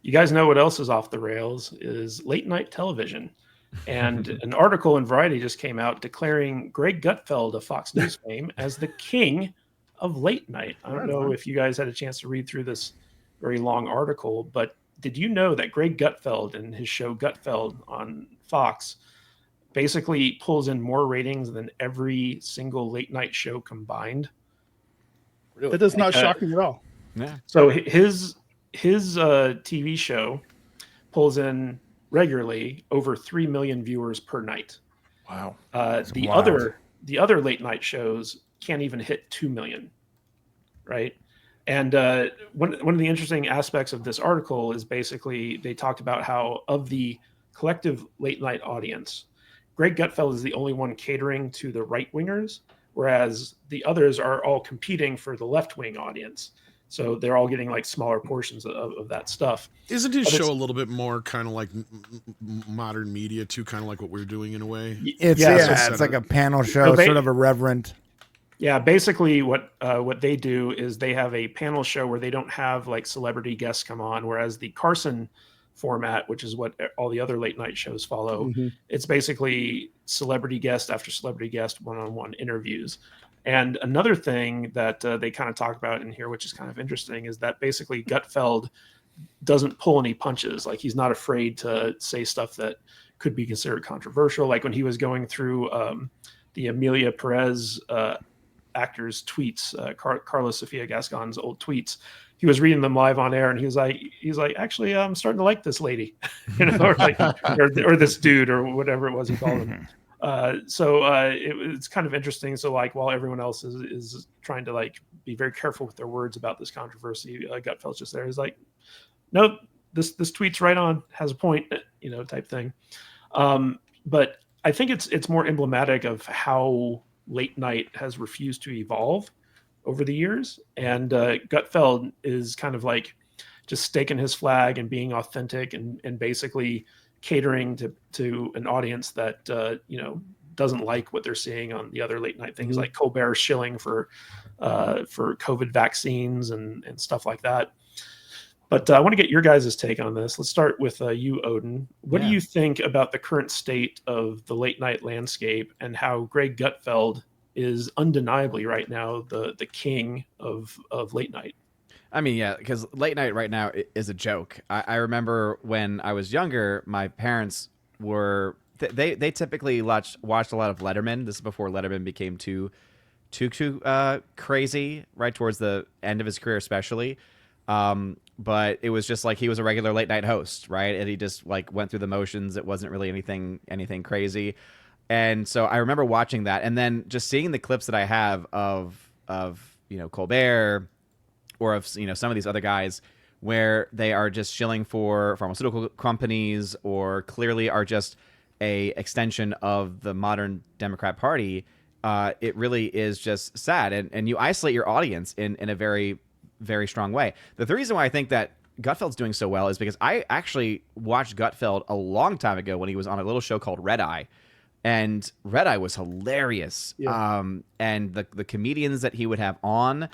You guys know what else is off the rails is late night television. And an article in Variety just came out declaring Greg Gutfeld of Fox News fame as the king of late night. I don't know if you guys had a chance to read through this very long article, but did you know that Greg Gutfeld and his show Gutfeld on Fox basically pulls in more ratings than every single late night show combined? Really? That does not shock me at all. Yeah. So his TV show pulls in regularly over 3 million viewers per night. Wow. The other late night shows can't even hit 2 million, right? And one of the interesting aspects of this article is basically they talked about how of the collective late night audience, Greg Gutfeld is the only one catering to the right wingers, whereas the others are all competing for the left wing audience. So they're all getting like smaller portions of that stuff. Isn't his show a little bit more kind of like modern media too, kind of like what we're doing in a way? It's like a panel show, sort of irreverent. Yeah, basically what they do is they have a panel show where they don't have like celebrity guests come on, whereas the Carson format, which is what all the other late night shows follow, it's basically celebrity guest after celebrity guest, one-on-one interviews. And another thing that they kind of talk about in here, which is kind of interesting, is that basically Gutfeld doesn't pull any punches. Like he's not afraid to say stuff that could be considered controversial. Like when he was going through the Amelia Perez actor's tweets, Carlos Sofia Gascon's old tweets, he was reading them live on air, and he's like, actually, I'm starting to like this lady, or this dude, or whatever it was he called him. It's kind of interesting. So like while everyone else is trying to like be very careful with their words about this controversy, Gutfeld's just there. He's like, nope, this tweet's right on, has a point, type thing. But I think it's more emblematic of how late night has refused to evolve over the years. And Gutfeld is kind of like just staking his flag and being authentic and basically catering to an audience that doesn't like what they're seeing on the other late night things, like Colbert shilling for COVID vaccines and stuff like that. But I want to get your guys' take on this. Let's start with you, Odin. What do you think about the current state of the late night landscape and how Greg Gutfeld is undeniably right now the king of late night? I mean, yeah, because late night right now is a joke. I remember when I was younger, my parents were they typically watched a lot of Letterman. This is before Letterman became too crazy, right towards the end of his career, especially. But it was just like he was a regular late night host, right? And he just like went through the motions. It wasn't really anything crazy. And so I remember watching that, and then just seeing the clips that I have of Colbert, or of some of these other guys where they are just shilling for pharmaceutical companies, or clearly are just a extension of the modern Democrat Party. It really is just sad, and you isolate your audience in a very, very strong way. The reason why I think that Gutfeld's doing so well is because I actually watched Gutfeld a long time ago when he was on a little show called Red Eye. And Red Eye was hilarious. Yeah. And the comedians that he would have on,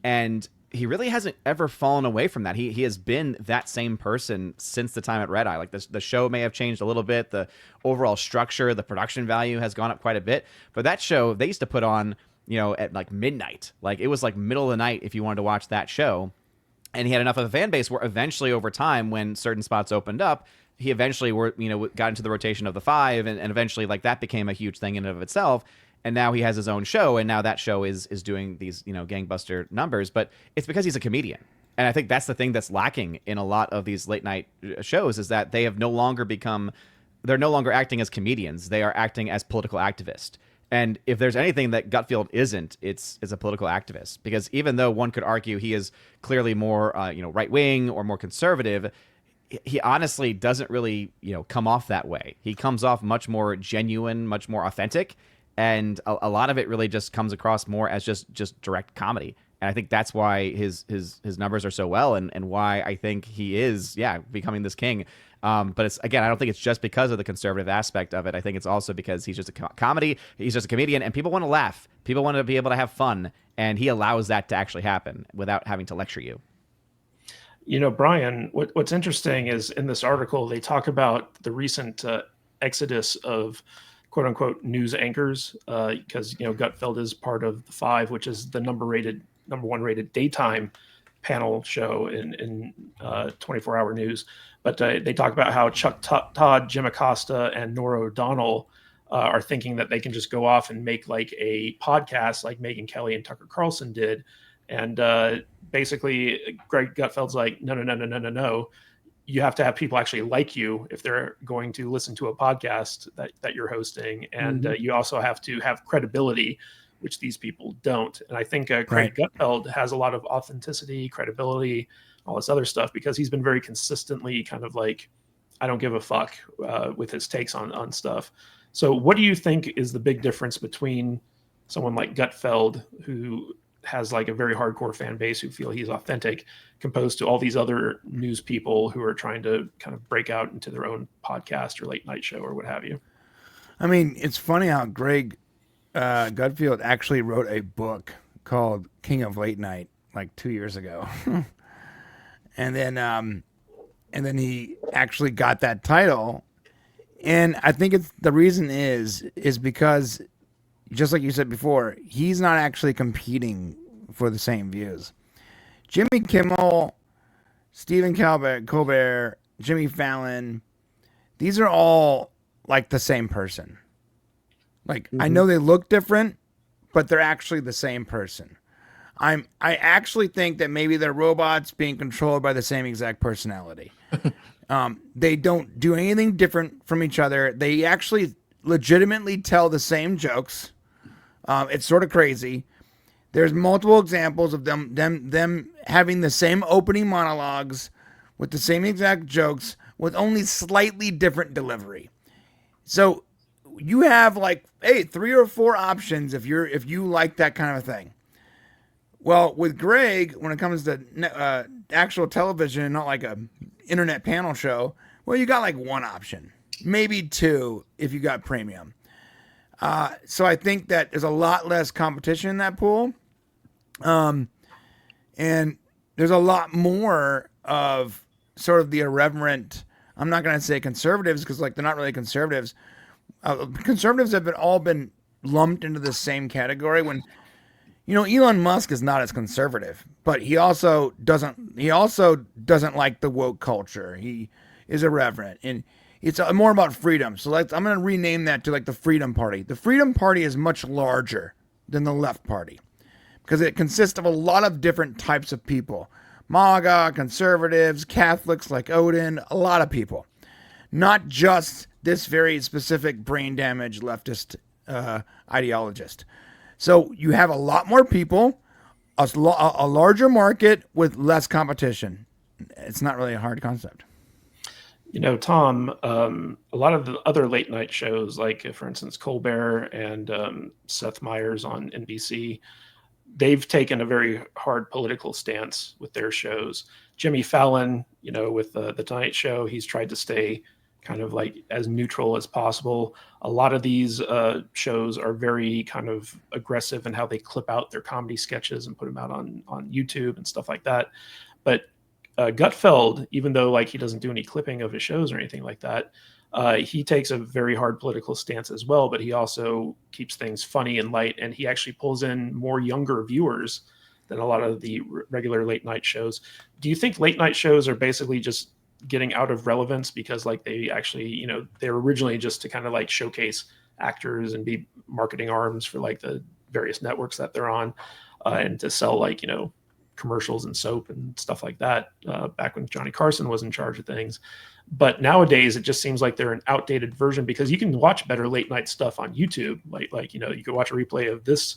and he really hasn't ever fallen away from that. He has been that same person since the time at Red Eye. Like the show may have changed a little bit. The overall structure, the production value has gone up quite a bit. But that show, they used to put on, at like midnight. Like it was like middle of the night if you wanted to watch that show. And he had enough of a fan base where eventually over time, when certain spots opened up, he eventually got into the rotation of the five, and eventually like that became a huge thing in and of itself. And now he has his own show, and now that show is doing these gangbuster numbers. But it's because he's a comedian, and I think that's the thing that's lacking in a lot of these late night shows, is that they have no longer acting as comedians; they are acting as political activists. And if there's anything that Gutfeld isn't, it's a political activist. Because even though one could argue he is clearly more right wing or more conservative, he honestly doesn't really come off that way. He comes off much more genuine, much more authentic. And a lot of it really just comes across more as just direct comedy. And I think that's why his numbers are so well, and why I think he is, becoming this king. But it's, again, I don't think it's just because of the conservative aspect of it. I think it's also because he's just a comedy. He's just a comedian, and people want to laugh. People want to be able to have fun, and he allows that to actually happen without having to lecture you. Brian, what's interesting is in this article, they talk about the recent exodus of quote unquote news anchors, because, Gutfeld is part of the Five, which is the number one rated daytime panel show in 24-hour news. But they talk about how Chuck Todd, Jim Acosta, and Nora O'Donnell are thinking that they can just go off and make like a podcast like Megyn Kelly and Tucker Carlson did. And basically, Greg Gutfeld's like, no. You have to have people actually like you if they're going to listen to a podcast that you're hosting. And you also have to have credibility, which these people don't. And I think Craig Gutfeld has a lot of authenticity, credibility, all this other stuff, because he's been very consistently kind of like, I don't give a fuck with his takes on stuff. So what do you think is the big difference between someone like Gutfeld, who has like a very hardcore fan base who feel he's authentic, composed to all these other news people who are trying to kind of break out into their own podcast or late night show or what have you? I mean, it's funny how Greg Gutfeld actually wrote a book called King of Late Night like 2 years ago. and then he actually got that title. And I think the reason is because, just like you said before, he's not actually competing for the same views. Jimmy Kimmel, Stephen Colbert, Jimmy Fallon, these are all like the same person. Like, I know they look different, but they're actually the same person. I actually think that maybe they're robots being controlled by the same exact personality. They don't do anything different from each other. They actually legitimately tell the same jokes. It's sort of crazy. There's multiple examples of them having the same opening monologues with the same exact jokes with only slightly different delivery. So you have like, hey, 3 or 4 options if you like that kind of thing. Well, with Greg, when it comes to actual television, not like a internet panel show, well, you got like 1 option, maybe 2 if you got premium. So I think that there's a lot less competition in that pool. And there's a lot more of sort of the irreverent, I'm not going to say conservatives, because like they're not really conservatives. Conservatives have all been lumped into the same category when, Elon Musk is not as conservative, but he also doesn't like the woke culture. He is irreverent, and it's more about freedom. So I'm going to rename that to like the Freedom Party. The Freedom Party is much larger than the Left Party because it consists of a lot of different types of people. MAGA, conservatives, Catholics like Odin, a lot of people. Not just this very specific brain damaged leftist ideologist. So you have a lot more people, a larger market with less competition. It's not really a hard concept. Tom, a lot of the other late night shows, like for instance, Colbert and Seth Meyers on NBC, they've taken a very hard political stance with their shows. Jimmy Fallon, with the Tonight Show, he's tried to stay kind of like as neutral as possible. A lot of these shows are very kind of aggressive in how they clip out their comedy sketches and put them out on YouTube and stuff like that. But Gutfeld, even though like he doesn't do any clipping of his shows or anything like that, he takes a very hard political stance as well, but he also keeps things funny and light, and he actually pulls in more younger viewers than a lot of the regular late night shows. Do you think late night shows are basically just getting out of relevance because like they actually, they're originally just to kind of like showcase actors and be marketing arms for like the various networks that they're on, and to sell like, commercials and soap and stuff like that, back when Johnny Carson was in charge of things. But nowadays it just seems like they're an outdated version, because you can watch better late night stuff on YouTube. Like you could watch a replay of this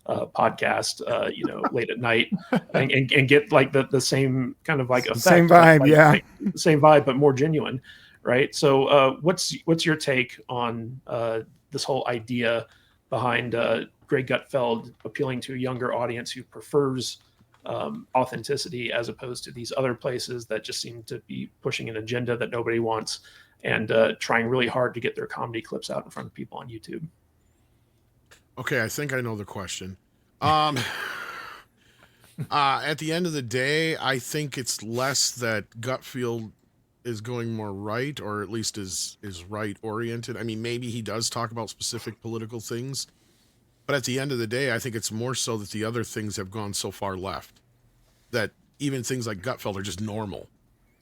podcast, late at night and get like the same kind of like effect, same vibe, like, same vibe, but more genuine. Right. So what's your take on this whole idea behind Greg Gutfeld appealing to a younger audience who prefers authenticity as opposed to these other places that just seem to be pushing an agenda that nobody wants and trying really hard to get their comedy clips out in front of people on YouTube? Okay, I think I know the question. At the end of the day, I think it's less that Gutfeld is going more right, or at least is right oriented. I mean, maybe he does talk about specific political things, but at the end of the day, I think it's more so that the other things have gone so far left that even things like Gutfeld are just normal,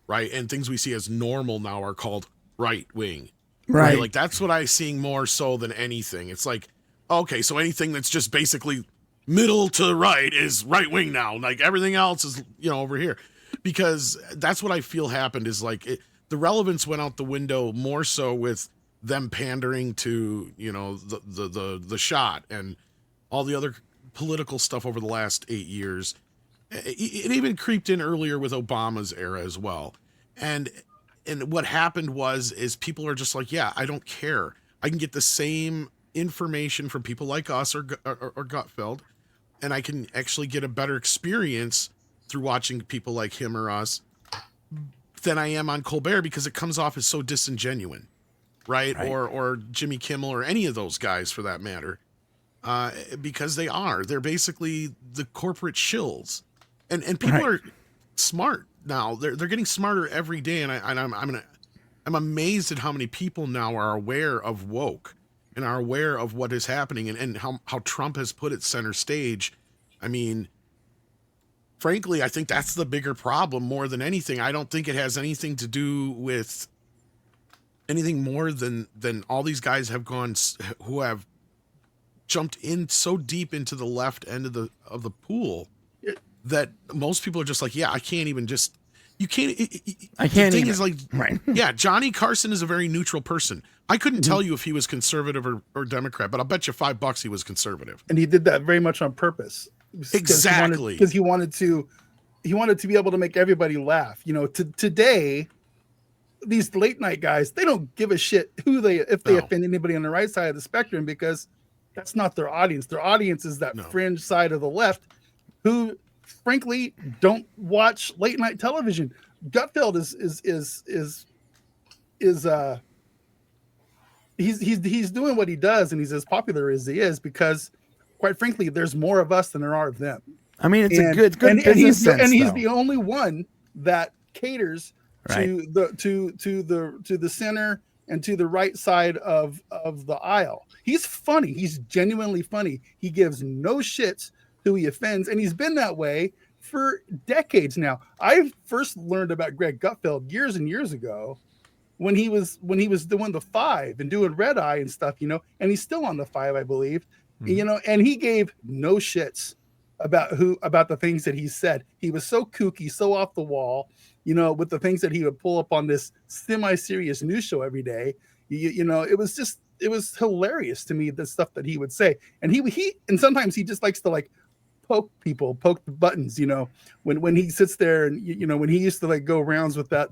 right? And things we see as normal now are called right wing, right? Like that's what I'm seeing more so than anything. It's like, okay, so anything that's just basically middle to right is right wing now. Like everything else is, over here, because that's what I feel happened is like the relevance went out the window more so with them pandering to, the shot and all the other political stuff over the last 8 years. It even creeped in earlier with Obama's era as well. And what happened is people are just like, yeah, I don't care. I can get the same information from people like us or Gutfeld, and I can actually get a better experience through watching people like him or us than I am on Colbert, because it comes off as so disingenuous, right? Or Jimmy Kimmel or any of those guys for that matter, because they're basically the corporate shills, and people are smart now. They're getting smarter every day, and I'm amazed at how many people now are aware of woke and are aware of what is happening and how Trump has put it center stage. I mean, frankly, I think that's the bigger problem more than anything. I don't think it has anything to do with anything more than all these guys who have jumped in so deep into the left end of the pool that most people are just like, yeah, I can't even just. You can't. I can't. The thing even. is like, yeah, Johnny Carson is a very neutral person. I couldn't tell you if he was conservative or Democrat, but I'll bet you $5 he was conservative. And he did that very much on purpose. Exactly, because he wanted to be able to make everybody laugh. Today, these late night guys, they don't give a shit if they offend anybody on the right side of the spectrum, because that's not their audience. Their audience is that fringe side of the left who, frankly, don't watch late night television. Gutfeld he's doing what he does, and he's as popular as he is because, quite frankly, there's more of us than there are of them. I mean, it's a good business sense, and he's the only one that caters to the center and to the right side of the aisle. He's funny. He's genuinely funny. He gives no shits who he offends, and he's been that way for decades now. I first learned about Greg Gutfeld years and years ago when he was doing the 5 and doing Red Eye and stuff, and he's still on the 5, I believe, and he gave no shits about the things that he said. He was so kooky, so off the wall, with the things that he would pull up on this semi-serious news show every day. It was hilarious to me, the stuff that he would say. And he and sometimes he just likes to poke the buttons, when he sits there and, when he used to go rounds with that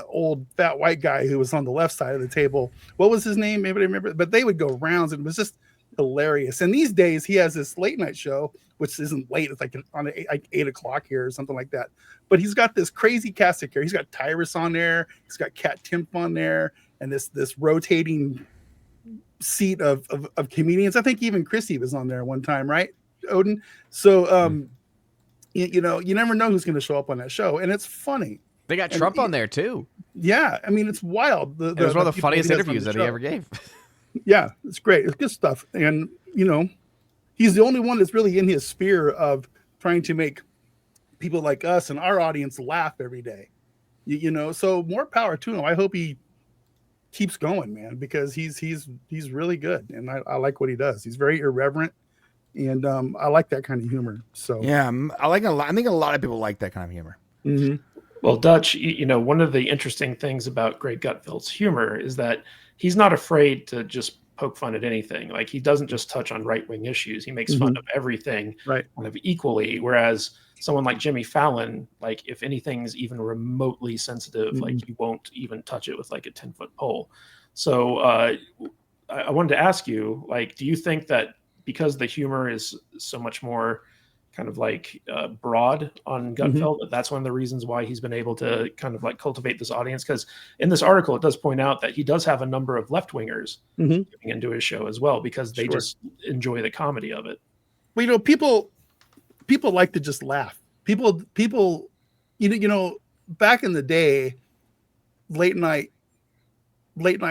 old fat white guy who was on the left side of the table. What was his name? Maybe I remember, but they would go rounds, and it was just hilarious. And these days he has this late night show, which isn't late. It's on 8 o'clock here or something like that. But he's got this crazy cast of characters. He's got Tyrus on there. He's got Kat Timp on there, and this rotating seat of comedians. I think even Chrissy was on there one time, right, Odin? So, you never know who's going to show up on that show, and it's funny. They got Trump on there too. Yeah, I mean, it's wild. It was one of the funniest interviews that he ever gave. Yeah, it's great. It's good stuff. And, he's the only one that's really in his sphere of trying to make people like us and our audience laugh every day. So more power to him. I hope he keeps going, man, because he's really good. And I like what he does. He's very irreverent. And I like that kind of humor. So yeah, I like a lot. I think a lot of people like that kind of humor. Mm-hmm. Well, Dutch, one of the interesting things about Greg Gutfeld's humor is that he's not afraid to just poke fun at anything. Like, he doesn't just touch on right-wing issues. He makes fun of everything kind of equally. Whereas someone like Jimmy Fallon, like, if anything's even remotely sensitive, like, he won't even touch it with like a 10-foot pole. So I wanted to ask you, like, do you think that because the humor is so much more kind of broad on Gutfeld, that's one of the reasons why he's been able to kind of cultivate this audience? Because in this article, it does point out that he does have a number of left-wingers getting into his show as well, because they just enjoy the comedy of it. Well, people people like to just laugh. People, you know, back in the day, late night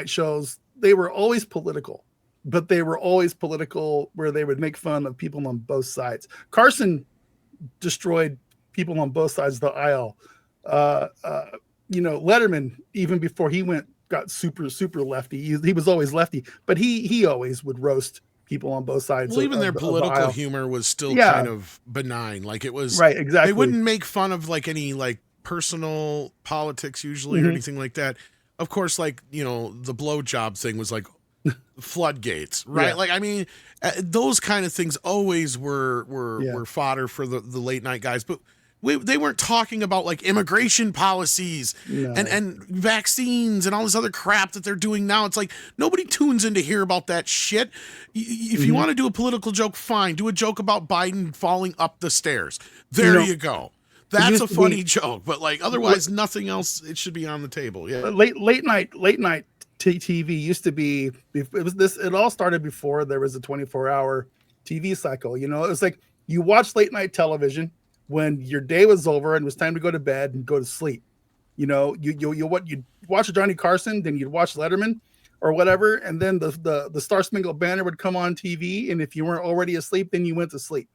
shows, they were always political, but they were always political where they would make fun of people on both sides. Carson destroyed people on both sides of the aisle. You know, Letterman, even before he got super lefty, he was always lefty, but he always would roast people on both sides. Well, even their political humor was still kind of benign. Like it was right, exactly. They wouldn't make fun of like any like personal politics usually or anything like that. Of course, like, you know, the blowjob thing was like floodgates, right? Like, I mean, those kind of things always were fodder for the late night guys, but they weren't talking about like immigration policies and vaccines and all this other crap that they're doing now. It's like nobody tunes in to hear about that shit. If you want to do a political joke, fine. Do a joke about Biden falling up the stairs. There you go. That's a funny joke, but like otherwise, nothing else. It should be on the table. Yeah. Late night TV used to be. It all started before there was a 24-hour TV cycle. You know, it was like you watch late night television when your day was over and it was time to go to bed and go to sleep. You know, you'd watch Johnny Carson, then you'd watch Letterman or whatever, and then the Star Spangled Banner would come on TV, and if you weren't already asleep, then you went to sleep.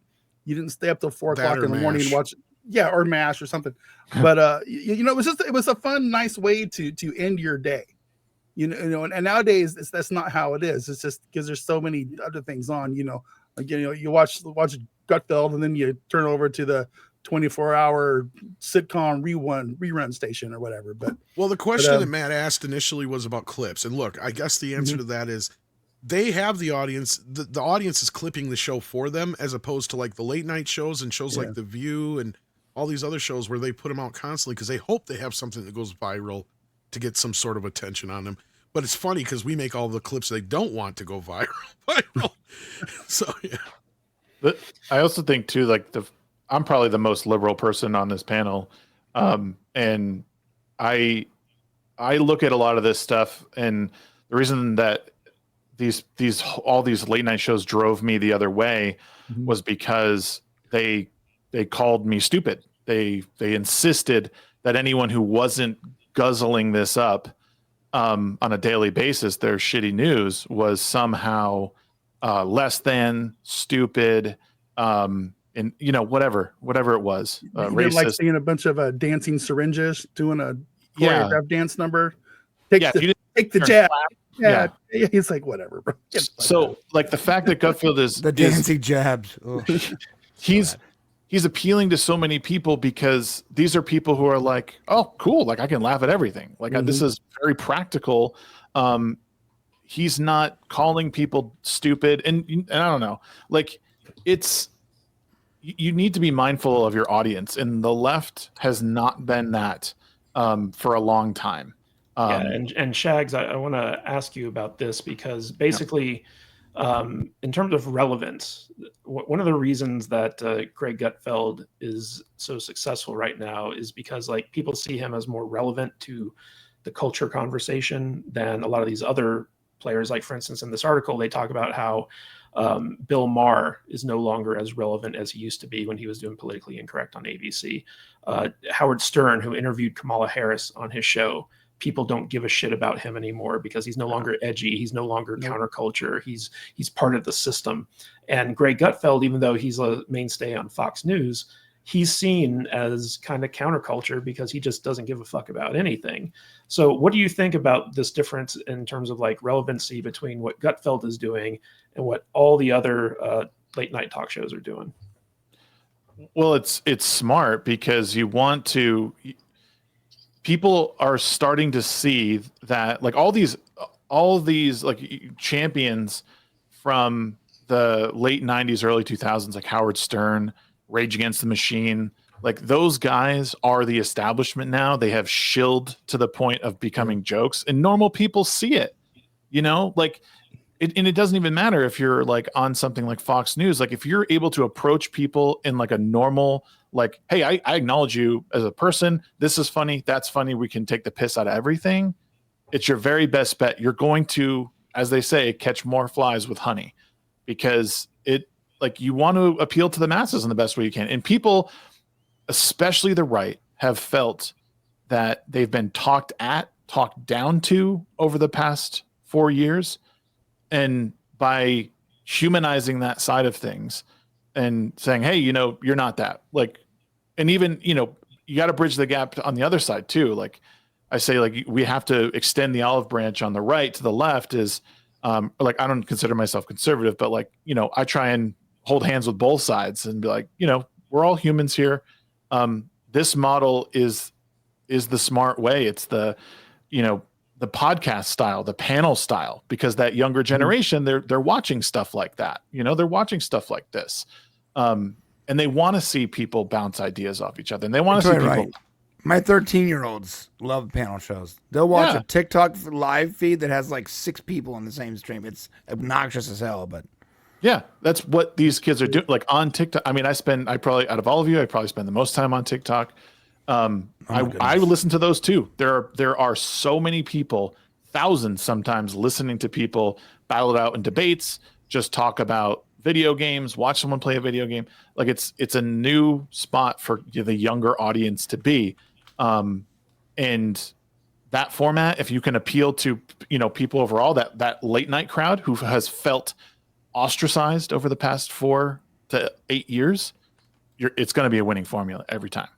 You didn't stay up till 4 o'clock in the morning and watch it. Yeah, or MASH or something. But you know, it was a fun, nice way to end your day. You know, and nowadays that's not how it is. It's just because there's so many other things on. You know, like, you know, you watch Gutfeld, and then you turn over to the 24-hour sitcom rerun station or whatever. But the question that Matt asked initially was about clips, and look, I guess the answer to that is they have the audience. The audience is clipping the show for them, as opposed to like the late night shows and shows like The View and all these other shows where they put them out constantly because they hope they have something that goes viral to get some sort of attention on them. But it's funny because we make all the clips they don't want to go viral. So yeah. But I also think too, like I'm probably the most liberal person on this panel, and I look at a lot of this stuff, and the reason that all these late night shows drove me the other way was because they called me stupid. They insisted that anyone who wasn't guzzling this up on a daily basis, their shitty news, was somehow less than stupid, and you know, whatever it was, racist. Like seeing a bunch of dancing syringes doing a choreographed dance number. Take the jab. Yeah, it's like whatever, bro. So like the fact that Gutfeld is the dancing jabs. He's appealing to so many people because these are people who are like, oh, cool, like I can laugh at everything. Like this is very practical. He's not calling people stupid, and I don't know. Like you need to be mindful of your audience, and the left has not been that for a long time. And Shags, I want to ask you about this because basically, in terms of relevance, one of the reasons that Greg Gutfeld is so successful right now is because like people see him as more relevant to the culture conversation than a lot of these other players. Like, for instance, in this article, they talk about how Bill Maher is no longer as relevant as he used to be when he was doing Politically Incorrect on ABC. Howard Stern, who interviewed Kamala Harris on his show, people don't give a shit about him anymore because he's no longer edgy. He's no longer counterculture. He's part of the system. And Greg Gutfeld, even though he's a mainstay on Fox News, he's seen as kind of counterculture because he just doesn't give a fuck about anything. So what do you think about this difference in terms of like relevancy between what Gutfeld is doing and what all the other late night talk shows are doing? Well, it's smart because you want to. People are starting to see that like all these like champions from the late 90s, early 2000s, like Howard Stern, Rage Against the Machine, like those guys are the establishment now. They have shilled to the point of becoming jokes, and normal people see it, you know, like and it doesn't even matter if you're like on something like Fox News. Like if you're able to approach people in like a normal, like, hey, I acknowledge you as a person. This is funny. That's funny. We can take the piss out of everything. It's your very best bet. You're going to, as they say, catch more flies with honey, because like you want to appeal to the masses in the best way you can. And people, especially the right, have felt that they've been talked down to over the past 4 years. And by humanizing that side of things and saying, hey, you're not that, like, and even, you got to bridge the gap on the other side too. Like I say, like we have to extend the olive branch on the right to the left is, like, I don't consider myself conservative, but like, I try and hold hands with both sides and be like, we're all humans here. This model is the smart way. It's the podcast style, the panel style, because that younger generation, they're watching stuff like that. They're watching stuff like this. And they want to see people bounce ideas off each other. And they want to see people. Right. My 13-year-olds love panel shows. They'll watch a TikTok live feed that has like 6 people on the same stream. It's obnoxious as hell, but yeah, that's what these kids are doing. Like on TikTok. I mean, I probably, out of all of you, I probably spend the most time on TikTok. I listen to those too. There are so many people, thousands sometimes, listening to people battle it out in debates, just talk about video games, watch someone play a video game. Like it's a new spot for the younger audience to be. And that format, if you can appeal to, people overall, that late night crowd who has felt ostracized over the past 4 to 8 years, it's going to be a winning formula every time.